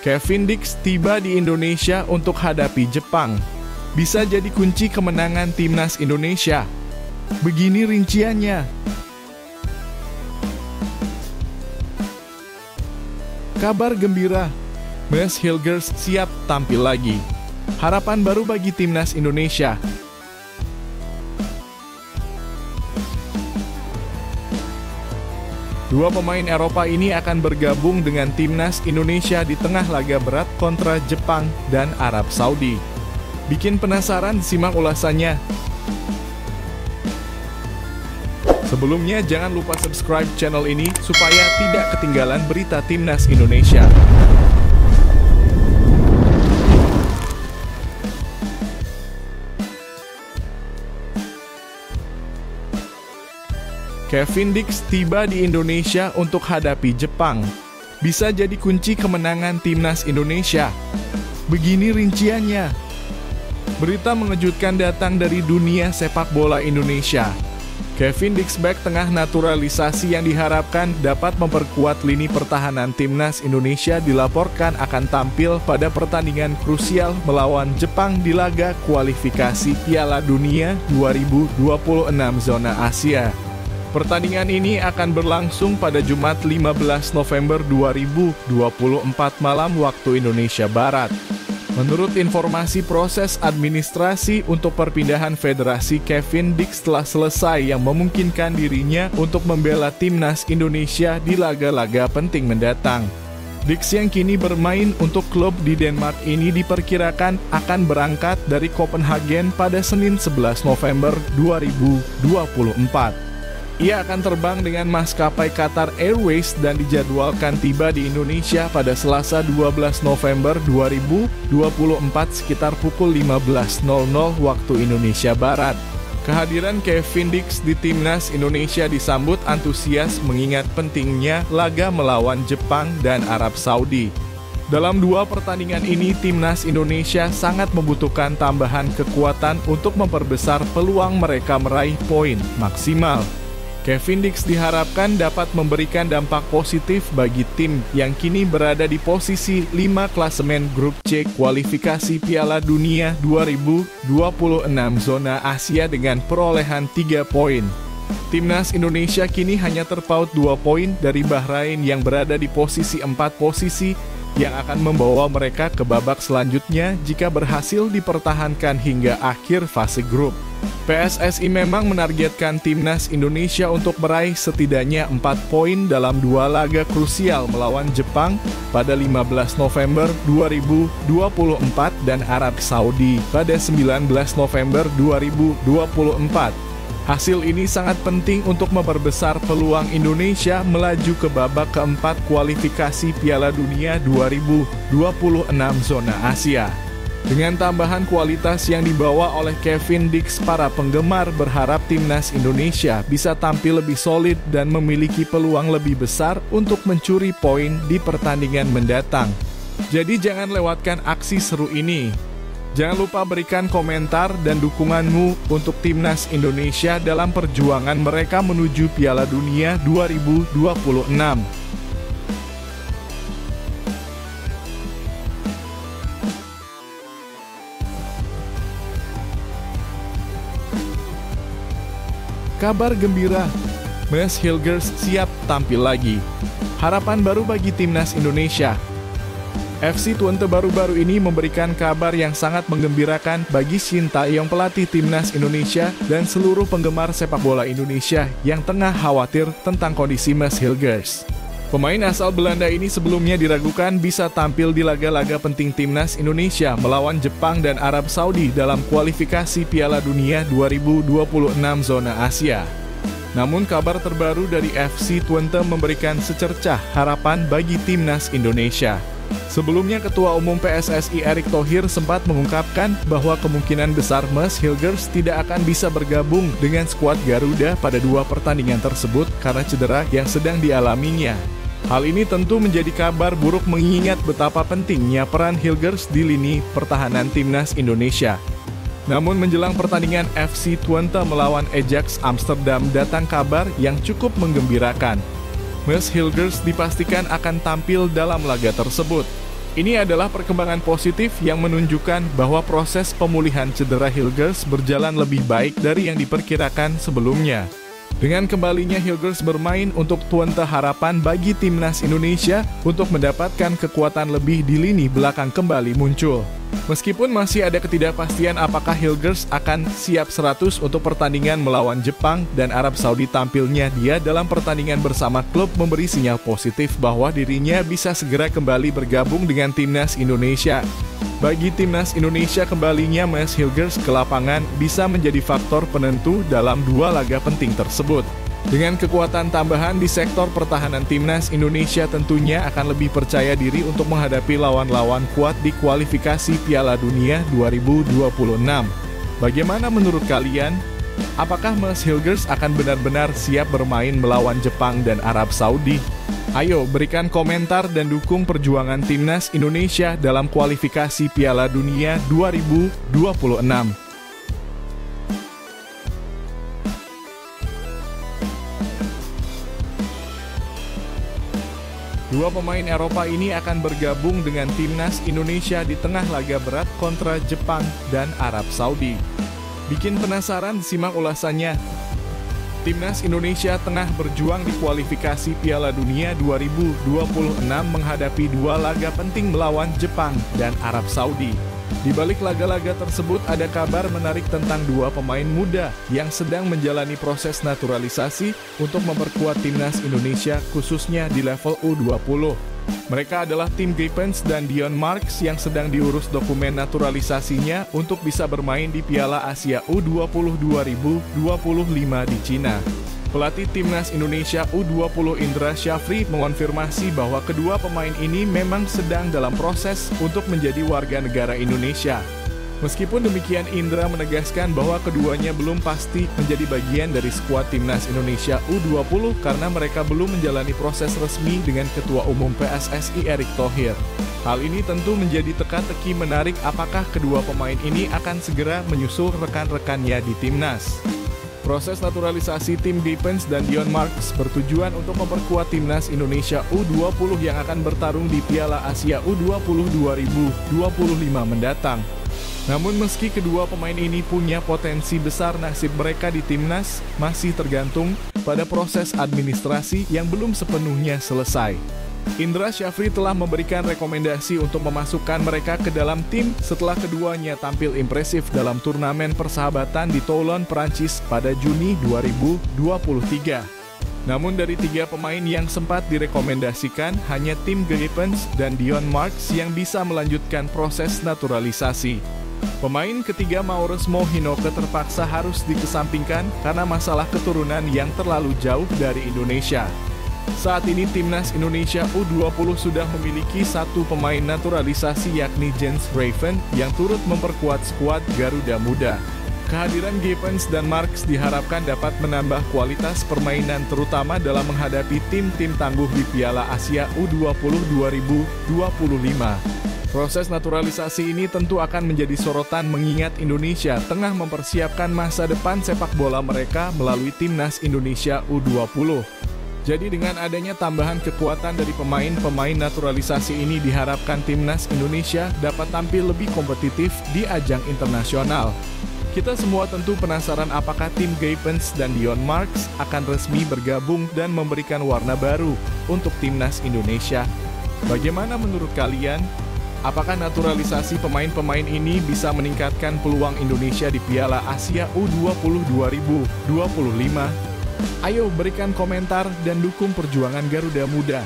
Kevin Dix tiba di Indonesia untuk hadapi Jepang. Bisa jadi kunci kemenangan timnas Indonesia. Begini rinciannya. Kabar gembira, Mes Hilgers siap tampil lagi. Harapan baru bagi timnas Indonesia. Dua pemain Eropa ini akan bergabung dengan timnas Indonesia di tengah laga berat kontra Jepang dan Arab Saudi. Bikin penasaran? Simak ulasannya. Sebelumnya jangan lupa subscribe channel ini supaya tidak ketinggalan berita timnas Indonesia. Kevin Dix tiba di Indonesia untuk hadapi Jepang. Bisa jadi kunci kemenangan timnas Indonesia. Begini rinciannya. Berita mengejutkan datang dari dunia sepak bola Indonesia. Kevin Dix bek tengah naturalisasi yang diharapkan dapat memperkuat lini pertahanan timnas Indonesia dilaporkan akan tampil pada pertandingan krusial melawan Jepang di laga kualifikasi Piala Dunia 2026 zona Asia. Pertandingan ini akan berlangsung pada Jumat 15 November 2024 malam waktu Indonesia Barat. Menurut informasi, proses administrasi untuk perpindahan federasi Kevin Dix telah selesai yang memungkinkan dirinya untuk membela timnas Indonesia di laga-laga penting mendatang. Dix yang kini bermain untuk klub di Denmark ini diperkirakan akan berangkat dari Copenhagen pada Senin 11 November 2024. Ia akan terbang dengan maskapai Qatar Airways dan dijadwalkan tiba di Indonesia pada Selasa 12 November 2024 sekitar pukul 15.00 waktu Indonesia Barat. Kehadiran Kevin Dix di timnas Indonesia disambut antusias mengingat pentingnya laga melawan Jepang dan Arab Saudi. Dalam dua pertandingan ini, timnas Indonesia sangat membutuhkan tambahan kekuatan untuk memperbesar peluang mereka meraih poin maksimal. Kevin Dix diharapkan dapat memberikan dampak positif bagi tim yang kini berada di posisi 5 klasemen grup C kualifikasi Piala Dunia 2026 zona Asia dengan perolehan 3 poin. Timnas Indonesia kini hanya terpaut 2 poin dari Bahrain yang berada di posisi 4 posisi yang akan membawa mereka ke babak selanjutnya jika berhasil dipertahankan hingga akhir fase grup. PSSI memang menargetkan timnas Indonesia untuk meraih setidaknya 4 poin dalam 2 laga krusial melawan Jepang pada 15 November 2024 dan Arab Saudi pada 19 November 2024. Hasil ini sangat penting untuk memperbesar peluang Indonesia melaju ke babak keempat kualifikasi Piala Dunia 2026 zona Asia. Dengan tambahan kualitas yang dibawa oleh Kevin Dix, para penggemar berharap timnas Indonesia bisa tampil lebih solid dan memiliki peluang lebih besar untuk mencuri poin di pertandingan mendatang. Jadi jangan lewatkan aksi seru ini. Jangan lupa berikan komentar dan dukunganmu untuk timnas Indonesia dalam perjuangan mereka menuju Piala Dunia 2026. Kabar gembira, Mes Hilgers siap tampil lagi. Harapan baru bagi timnas Indonesia. FC Twente baru-baru ini memberikan kabar yang sangat menggembirakan bagi Shin Tae-yong, pelatih timnas Indonesia, dan seluruh penggemar sepak bola Indonesia yang tengah khawatir tentang kondisi Mes Hilgers. Pemain asal Belanda ini sebelumnya diragukan bisa tampil di laga-laga penting timnas Indonesia melawan Jepang dan Arab Saudi dalam kualifikasi Piala Dunia 2026 zona Asia. Namun kabar terbaru dari FC Twente memberikan secercah harapan bagi timnas Indonesia. Sebelumnya, Ketua Umum PSSI Erick Thohir sempat mengungkapkan bahwa kemungkinan besar Mes Hilgers tidak akan bisa bergabung dengan skuad Garuda pada 2 pertandingan tersebut karena cedera yang sedang dialaminya. Hal ini tentu menjadi kabar buruk mengingat betapa pentingnya peran Hilgers di lini pertahanan timnas Indonesia. Namun menjelang pertandingan FC Twente melawan Ajax Amsterdam datang kabar yang cukup menggembirakan. Mes Hilgers dipastikan akan tampil dalam laga tersebut. Ini adalah perkembangan positif yang menunjukkan bahwa proses pemulihan cedera Hilgers berjalan lebih baik dari yang diperkirakan sebelumnya. Dengan kembalinya Hilgers bermain untuk tuan harapan bagi timnas Indonesia untuk mendapatkan kekuatan lebih di lini belakang kembali muncul. Meskipun masih ada ketidakpastian apakah Hilgers akan siap 100 untuk pertandingan melawan Jepang dan Arab Saudi, tampilnya dia dalam pertandingan bersama klub memberi sinyal positif bahwa dirinya bisa segera kembali bergabung dengan timnas Indonesia. Bagi timnas Indonesia, kembalinya Maes Hilgers ke lapangan bisa menjadi faktor penentu dalam dua laga penting tersebut. Dengan kekuatan tambahan di sektor pertahanan, timnas Indonesia tentunya akan lebih percaya diri untuk menghadapi lawan-lawan kuat di kualifikasi Piala Dunia 2026. Bagaimana menurut kalian? Apakah Maes Hilgers akan benar-benar siap bermain melawan Jepang dan Arab Saudi? Ayo berikan komentar dan dukung perjuangan timnas Indonesia dalam kualifikasi Piala Dunia 2026. Dua pemain Eropa ini akan bergabung dengan timnas Indonesia di tengah laga berat kontra Jepang dan Arab Saudi. Bikin penasaran? Simak ulasannya. Timnas Indonesia tengah berjuang di kualifikasi Piala Dunia 2026 menghadapi dua laga penting melawan Jepang dan Arab Saudi. Di balik laga-laga tersebut ada kabar menarik tentang dua pemain muda yang sedang menjalani proses naturalisasi untuk memperkuat timnas Indonesia khususnya di level U20. Mereka adalah Tim Geepens dan Dion Marks yang sedang diurus dokumen naturalisasinya untuk bisa bermain di Piala Asia U20 2025 di Cina. Pelatih timnas Indonesia U20 Indra Syafri mengonfirmasi bahwa kedua pemain ini memang sedang dalam proses untuk menjadi warga negara Indonesia. Meskipun demikian, Indra menegaskan bahwa keduanya belum pasti menjadi bagian dari skuad timnas Indonesia U20 karena mereka belum menjalani proses resmi dengan Ketua Umum PSSI Erick Thohir. Hal ini tentu menjadi teka-teki menarik apakah kedua pemain ini akan segera menyusul rekan-rekannya di timnas. Proses naturalisasi Tim Geepens dan Dion Marks bertujuan untuk memperkuat timnas Indonesia U20 yang akan bertarung di Piala Asia U20 2025 mendatang. Namun meski kedua pemain ini punya potensi besar, nasib mereka di timnas masih tergantung pada proses administrasi yang belum sepenuhnya selesai. Indra Syafri telah memberikan rekomendasi untuk memasukkan mereka ke dalam tim setelah keduanya tampil impresif dalam turnamen persahabatan di Toulon, Perancis pada Juni 2023. Namun dari tiga pemain yang sempat direkomendasikan, hanya Tim Geepens dan Dion Marks yang bisa melanjutkan proses naturalisasi. Pemain ketiga Maures Mohinoke terpaksa harus dikesampingkan karena masalah keturunan yang terlalu jauh dari Indonesia. Saat ini timnas Indonesia U20 sudah memiliki satu pemain naturalisasi yakni Jens Raven yang turut memperkuat skuad Garuda Muda. Kehadiran Geepens dan Marks diharapkan dapat menambah kualitas permainan terutama dalam menghadapi tim-tim tangguh di Piala Asia U20 2025. Proses naturalisasi ini tentu akan menjadi sorotan mengingat Indonesia tengah mempersiapkan masa depan sepak bola mereka melalui timnas Indonesia U20. Jadi dengan adanya tambahan kekuatan dari pemain-pemain naturalisasi ini diharapkan timnas Indonesia dapat tampil lebih kompetitif di ajang internasional. Kita semua tentu penasaran apakah Tim Geepens dan Dion Marks akan resmi bergabung dan memberikan warna baru untuk timnas Indonesia. Bagaimana menurut kalian? Apakah naturalisasi pemain-pemain ini bisa meningkatkan peluang Indonesia di Piala Asia U20 2025? Ayo berikan komentar dan dukung perjuangan Garuda Muda.